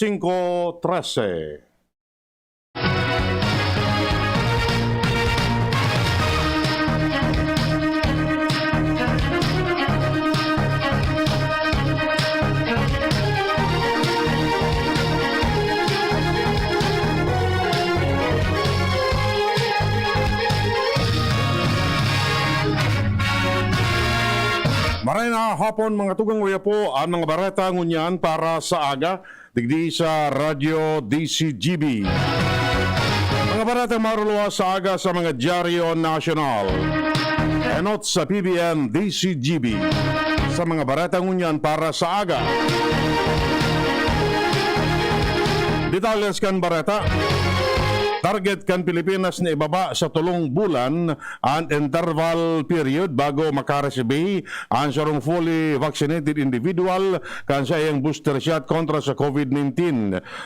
5:13. Maray na hapon mga tugang uya po ang mga bareta ngunyan para sa aga digdi sa Radyo DCGB. Mga bareta maruluwa sa aga sa mga dyaryo nasyonal. Enot sa PBN DCGB sa mga bareta ngunyan para sa aga. Details kan bareta. Target kan Pilipinas na ibaba sa 3 bulan ang interval period bago makaresibi ang sarong fully vaccinated individual kan sa iyang booster shot kontra sa COVID-19.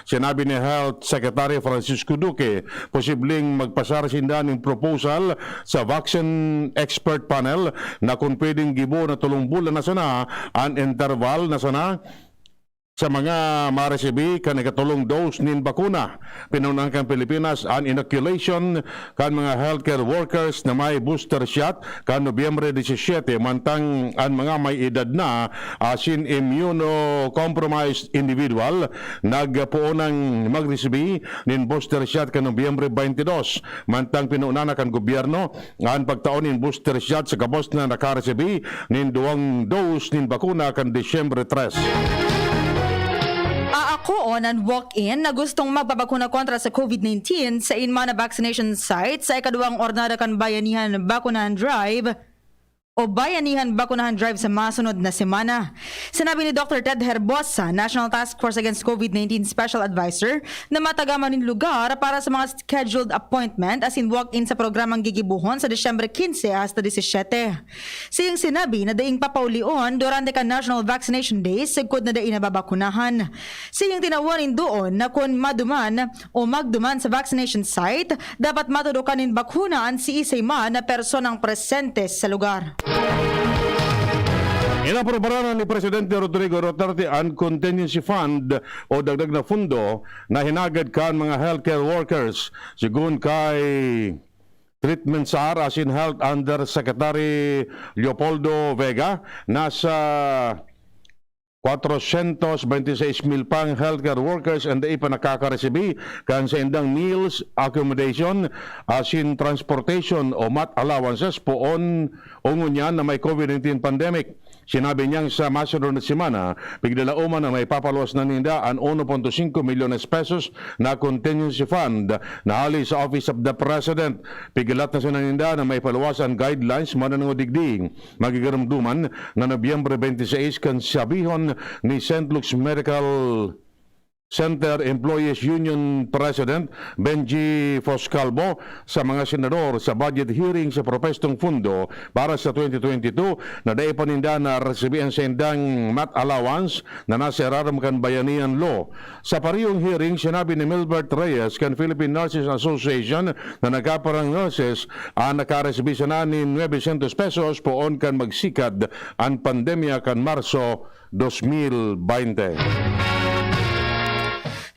Sinabi ni Health Secretary Francisco Duque, posibleng magpasar sinda ng proposal sa vaccine expert panel na kung pwedeng gibo na 3 bulan na sana ang interval na sana sa mga maresibi kan ikatulong dose nin bakuna. Pinunang kan Pilipinas ang inoculation kan mga healthcare workers na may booster shot kan Nobyembre 17 mantang ang mga may edad na asin immunocompromised individual nagpuunang magresibi nin booster shot kan Nobyembre 22 mantang pinunana kan gobyerno ang pagtaon nin booster shot sa kabos na nakaresibi nin 2 dose nin bakuna kan Disyembre 3. Ako on walk-in na gustong magpabakuna kontra sa COVID-19 sa Inmana Vaccination Site sa ikaduhang Ornada kan Bayanihan Bakunahan Drive o Bayanihan Bakunahan Drive sa masunod na semana. Sinabi ni Dr. Ted Herbosa, National Task Force Against COVID-19 Special Advisor, na matagaman ng lugar para sa mga scheduled appointment as in walk-in sa programang gigibuhon sa Disyembre 15 hasta 17. Siyang sinabi na daing papaulion durante ka National Vaccination Days sigkod na daing nababakunahan. Siyang tinawanin doon na kung maduman o magduman sa vaccination site, dapat matudukanin bakunaan si isay man na personang presente sa lugar. Inaprobaran ni Presidente Rodrigo Duterte ang contingency fund o dagdag na fundo na hinagad kan mga healthcare workers. Sigun kay Treatment SAR as in Health Under Secretary Leopoldo Vega, nasa 426,000 pang healthcare workers and the ipa nakakaresebi kan sa indang meals, accommodation, asin transportation o mat allowances poon ungunyan na may COVID-19 pandemic. Sinabi niyang sa masunod na semana, pigdalauman na may papaluwas na ninda ang 1.5 milyones pesos na contingency fund na hali sa Office of the President. Pigilat na sinaninda na may paluwasan guidelines mananungodigding magigaramduman na Nobyembre 26 kan sabihon ni St. Luke's Medical Center Employees Union President Benji Foscalbo sa mga senador sa budget hearing sa propestong fundo para sa 2022 na daipaninda na resibihan sa indang mat allowance na nasa iraramkan bayanihan law. Sa parihong hearing, sinabi ni Milbert Reyes kan Philippine Nurses Association na nagkaparang nurses ang nakaresibi sa nanin 900 pesos poon kan magsikad ang pandemya kan Marso 2020.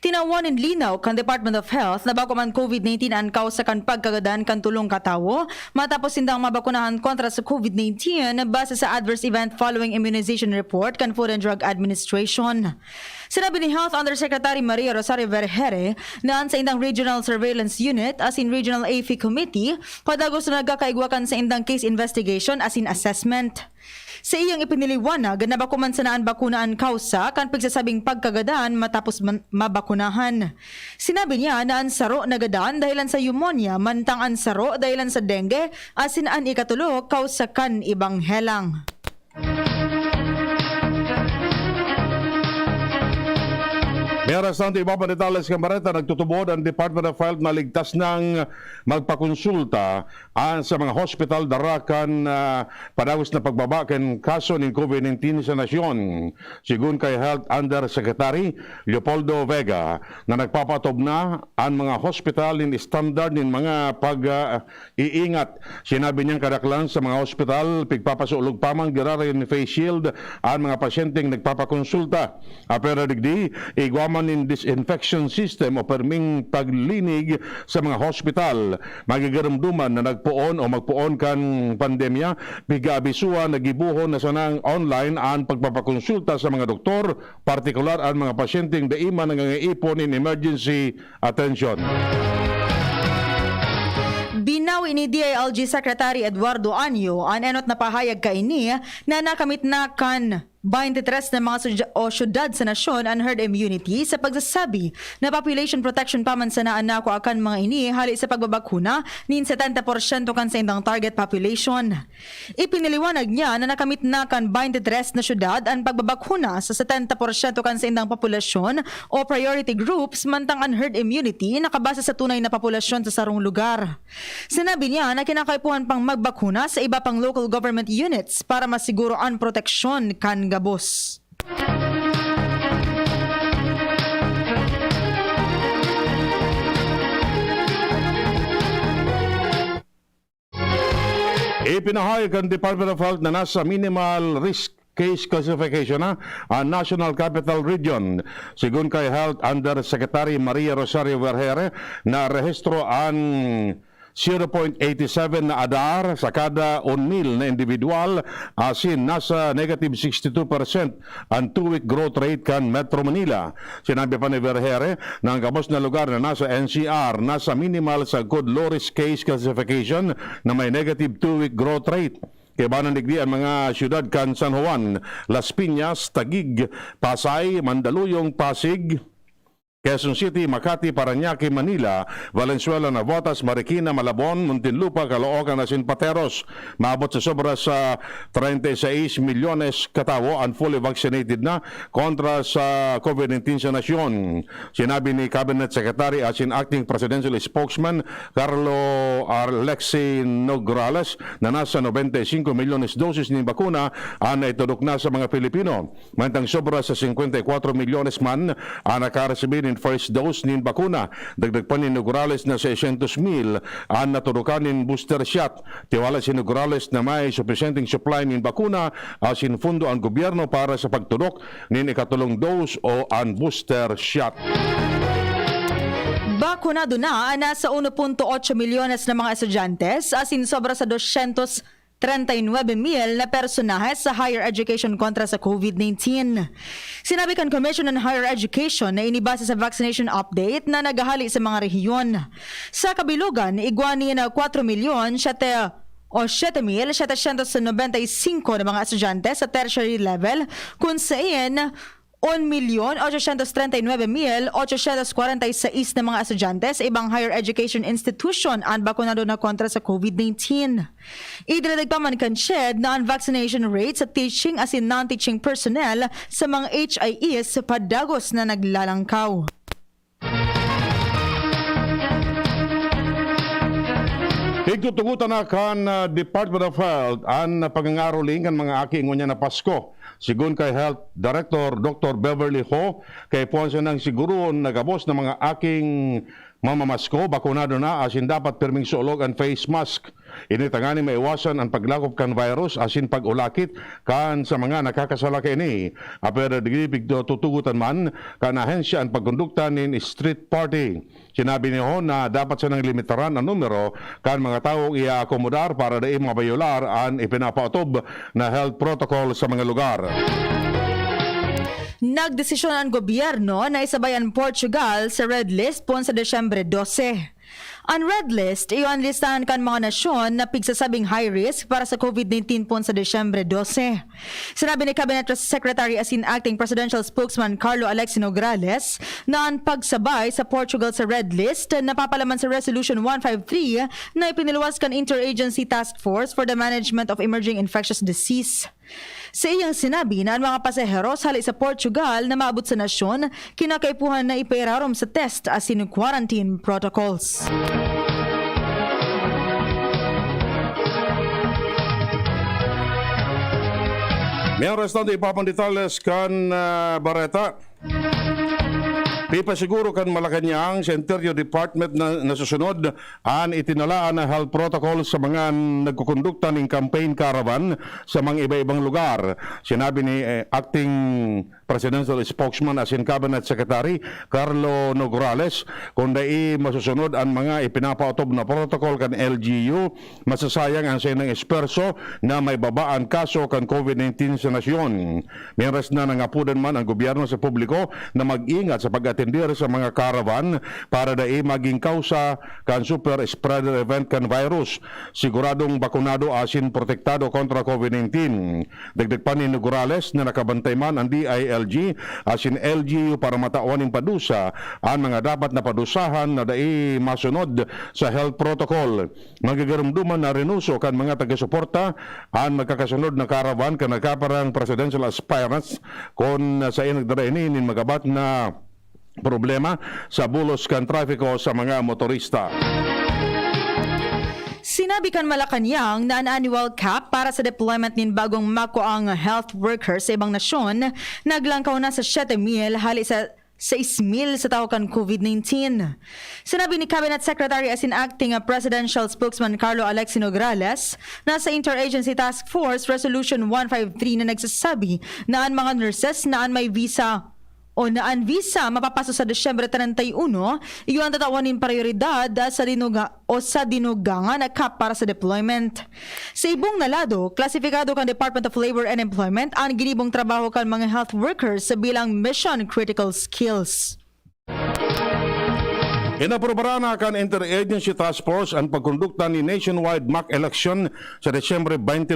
Tinawanin linaw kan Department of Health na bago man COVID-19 ang kausa kan pagkagadan kan tulong katawo matapos sindang mabakunahan kontra sa COVID-19 base sa Adverse Event Following Immunization Report kan Food and Drug Administration. Sinabi ni Health Undersecretary Maria Rosario Vergere na sa indang Regional Surveillance Unit as in Regional AFI Committee padagos na nagkakaigwakan sa indang case investigation as in assessment. Sa iyang ipiniliwanag na bakuman sa naan bakunaan kausa kan pagsasabing pagkagadaan matapos mabakunahan. Sinabi niya na ang saro nagadan dahilan sa pneumonia mantang ang saro dahilan sa dengue asin ang ikatulo kausa kan ibang helang. Meras ng iba pa detalles kamareta, nagtutubod ang Department of Health na ligtas ng magpakonsulta sa mga hospital darakan padagos na pagbaba kan kaso ng COVID-19 sa nasyon. Sigun kay Health Undersecretary Leopoldo Vega na nagpapatob na ang mga hospital ng standard ng mga pag-iingat. Sinabi niyang kadaklan sa mga hospital pigpapasulog pamang girarin face shield ang mga pasyenteng nagpapakonsulta. Pero digdi, igwaman permanent disinfection system o perming paglinig sa mga hospital. Magigaramduman na nagpuon o magpuon kan pandemya, biga-abisuan nagibuhon na sanang online ang pagpapakonsulta sa mga doktor, partikular ang mga pasyenteng daima nangangaipon in emergency attention. Binawi ni DILG Secretary Eduardo Anyo ang enot na pahayag kaini na nakamit na kan 23 na mga syudad sa nasyon ang herd immunity sa pagsasabi na population protection paman sa naan ko akan mga ini hali sa pagbabakuna nin 70% kan sa indang target population. Ipiniliwanag niya na nakamit na kan 23 na syudad ang pagbabakuna sa 70% kan sa indang populasyon o priority groups mantang ang herd immunity nakabase sa tunay na populasyon sa sarong lugar. Sinabi niya na kinakaipuhan pang magbakuna sa iba pang local government units para masiguro ang proteksyon kan gabos. Ipinahayag ang Department of Health na nasa minimal risk case classification na ang National Capital Region. Sigun kay Health Undersecretary Maria Rosario Vergere na rehistro ang 0.87 na ADAR sa kada 1,000 na individual, asin nasa negative 62% ang 2-week growth rate kan Metro Manila. Sinabi pa ni Vergere na ang gabos na lugar na nasa NCR nasa minimal sa good low risk case classification na may negative 2-week growth rate. Kaya ba nandigdi ang mga syudad kan San Juan, Las Piñas, Taguig, Pasay, Mandaluyong, Pasig, Quezon City, Makati, Parañaque, Manila, Valenzuela, Navotas, Marikina, Malabon, Muntinlupa, Caloocan, Pateros. Maabot sa sobra sa 36 milyones katawo ang fully vaccinated na kontra sa COVID-19 sa nasyon. Sinabi ni Cabinet Secretary at Acting Presidential Spokesman Carlo Alexi Nograles na nasa 95 milyones dosis ng bakuna ang naitudok na sa mga Pilipino. Mantang sobra sa 54 milyones man ang nakaresibin first dose nin bakuna. Dagdag pa ni Nograles na 600,000 ang naturukan nin booster shot. Tiwala si Nograles na may suficienteng supply nin bakuna asin fundo ang gobyerno para sa pagtudok nin ikatulong dose o ang booster shot. Bakunado na nasa 1.8 milyones na mga estudyantes asin sobra sa 239,000 na personahe sa higher education kontra sa COVID-19. Sinabi kan Commission on Higher Education na inibase sa vaccination update na nagahali sa mga rehiyon. Sa kabilugan, igwani na 7,795 na mga estudyante sa tertiary level kung saan 1,839,846 na mga estudyante sa ibang higher education institution ang bakunado na kontra sa COVID-19. Idinagdag pa man kan SHED na ang vaccination rate sa teaching as in non-teaching personnel sa mga HIEs sa padagos na naglalangkaw. Higtutugutan na kan Department of Health ang pagangaroling kan mga aki ngunya na Pasko. Sigun kay Health Director Dr. Beverly Ho, kay Ponce ng siguron nagabos ng mga aking mamamasko, bakunado na asin dapat pirming suolog ang face mask. Initangani maiwasan ang paglakop kan virus asin pag-ulakit kan sa mga nakakasala kini. Apero digibig tutugutan man kan ahensya ang pagkondukta nin street party. Sinabi ni Ho na dapat siya nang limitaran ang numero kan mga taong i-akomodar para dai mabayular ang ipinapautob na health protocol sa mga lugar. Nagdesisyon ang gobyerno na isabayan Portugal sa Red List pon sa Desyembre 12. Ang Red List, iyon listahan kan mga nasyon na pigsasabing high risk para sa COVID-19 pon sa Desyembre 12. Sinabi ni Cabinet Secretary asin Acting Presidential Spokesman Carlo Alexi Nograles na ang pagsabay sa Portugal sa Red List napapalaman sa Resolution 153 na ipiniluwas kan Interagency Task Force for the Management of Emerging Infectious Disease. Sa iyang sinabi na ang mga pasaheros hali sa Portugal na maabot sa nasyon, kinakaipuhan na ipairarom sa test asin quarantine protocols. Mayroon restante ipapanditales kan Bareta. Pipasiguro kan Malacanang sa Interior Department na nasusunod ang itinalaan na health protocol sa mga nagkukondukta ng campaign caravan sa mga iba-ibang lugar. Sinabi ni Acting Presidential Spokesman asin Cabinet Secretary Carlo Nograles kung dai masusunod ang mga ipinapautob na protocol kan LGU, masasayang ang sinang esperso na may babaan kaso kan COVID-19 sa nasyon. Meron na nangapudan man ang gobyerno sa publiko na mag-ingat sa pag-atendir sa mga caravan para dai maging kausa kan super spreader event kan virus. Siguradong bakunado asin protektado kontra COVID-19. Dagdag pa ni Nograles na nakabantay man ang DILG asin LGU para matauaning padusa ang mga dapat na padusahan na dai masunod sa health protocol. Magagarumduman na renuso kan mga taga-suporta ang magkakasunod na caravan kan nagkaparang presidential aspirants kon sa inagdarainin magabat na problema sa bulos kan trafiko sa mga motorista. Sinabi kan Malacanang na ang annual cap para sa deployment nin bagong makuang health workers sa ibang nasyon naglangkaw na sa 7,000 hali sa 6,000 sa tao kan COVID-19. Sinabi ni Cabinet Secretary as in acting Presidential Spokesman Carlo Alexi Nograles na sa Interagency Task Force Resolution 153 na nagsasabi na ang mga nurses na ang may visa o naan visa mapapasok sa Disyembre 31, iyon ang tatawanin prioridad sa dinugangan na cap para sa deployment. Sa ibong nalado, klasifikado kan Department of Labor and Employment ang ginibong trabaho kan mga health workers sa bilang mission critical skills. Inaprobara na kan Interagency Task Force ang pagkondukta ni nationwide mock election sa Desyembre 29,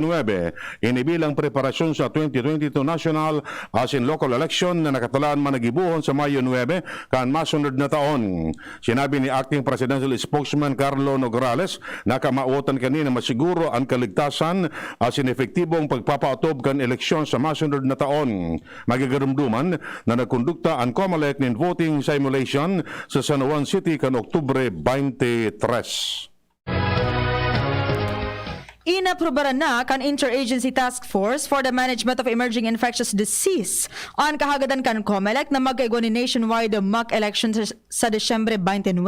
inibilang preparasyon sa 2022 national as in local election na nakatalaan managibuhon sa Mayo 9 kan masunod na taon. Sinabi ni Acting Presidential Spokesman Carlo Nograles na kamauotan kanina masiguro ang kaligtasan as in epektibong pagpapautob kan eleksyon sa masunod na taon. Magagarumduman na nagkondukta ang COMELEC nin voting simulation sa San Juan City kan Oktubre 23. Inaprobaran na kan Interagency Task Force for the Management of Emerging Infectious Disease ang kahagadan kan COMELEC na magkaigo ni nationwide mock election sa Desyembre 29.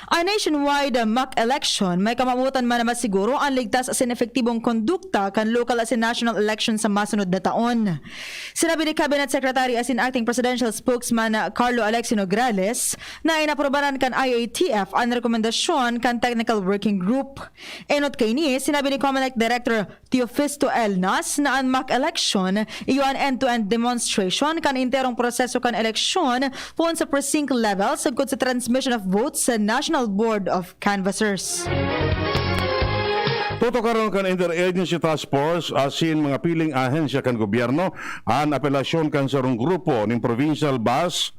Ang nationwide mock election may kamabutan man na masiguro ang ligtas as in epektibong kondukta kan local as in national election sa masunod na taon. Sinabi ni Cabinet Secretary as in acting Presidential Spokesman Carlo Alexi Nograles na inaprobaran kan IATF ang rekomendasyon kan Technical Working Group. Enot kay ni sinabi ni COMELEC Director Teofisto Elnas na ang mock election iyon end-to-end demonstration kan interong proseso kan eleksyon pon sa precinct level sagkod sa transmission of votes sa National Board of Canvassers. Tutukaron kan Interagency Task Force asin mga piling ahensya kan gobyerno ang apelasyon kan sarong grupo ng provincial bus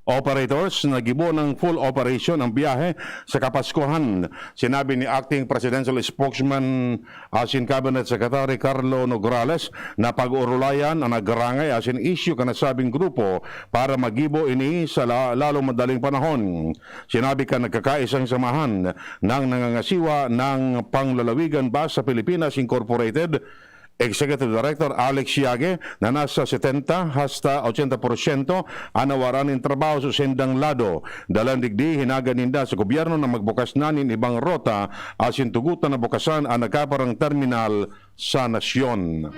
operators na gibo ng full operation ang biyahe sa Kapaskuhan. Sinabi ni Acting Presidential Spokesman asin Cabinet Secretary Carlo Nograles na pag-urulayan ang nagarangay asin issue ka nasabing grupo para magibo ini sa lalong madaling panahon. Sinabi ka nagkakaisang samahan ng nangangasiwa ng Panglalawigan Bus sa Pilipinas Incorporated Executive Director Alex Siage na nasa 70 hasta 80% anawaran ng trabaho sa sendang lado. Dalang digdi hinaganinda sa gobyerno na magbukas nanin ibang rota asin tugutan na bukasan ang nagkaparang terminal sa nasyon.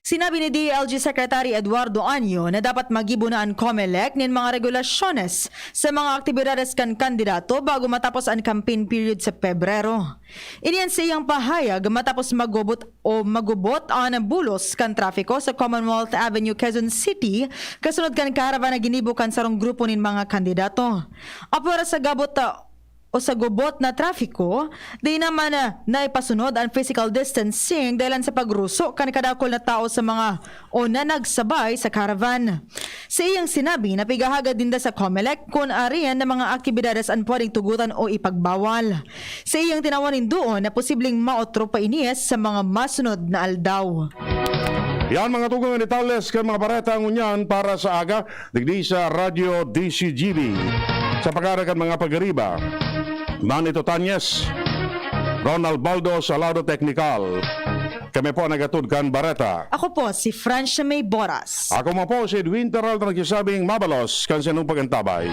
Sinabi ni DILG Secretary Eduardo Anyo na dapat magibo na ang COMELEC nin mga regulasyones sa mga aktibidades kan kandidato bago matapos ang campaign period sa Pebrero. Iniyan sa iyang pahayag matapos magubot ang bulos kan trafiko sa Commonwealth Avenue, Quezon City kasunod kan caravan na ginibo kan sarong grupo nin mga kandidato. Apara sa gubot na trafiko, di naman naipasunod ang physical distancing dahil sa pagruso kan kadakol na tao sa mga o na nagsabay sa caravan. Sa iyang sinabi na pigahagad din sa COMELEC kung ariyan na mga aktibidades ang pwedeng tugutan o ipagbawal. Sa iyang tinawanin doon na posibleng maotro pa inies sa mga masunod na aldaw. Yan mga tugang detalles kan mga bareta ngunyan para sa aga digdi sa Radio DCGB. Sa pagkarakan mga pagariba, Manito Tanyes, Ronald Baldo sa Lado Technical. Kami po nagatudkan bareta. Ako po si Francia May Boras. Ako mo po si Edwin Teral na nagsasabing mabalos kan sinong pagantabay.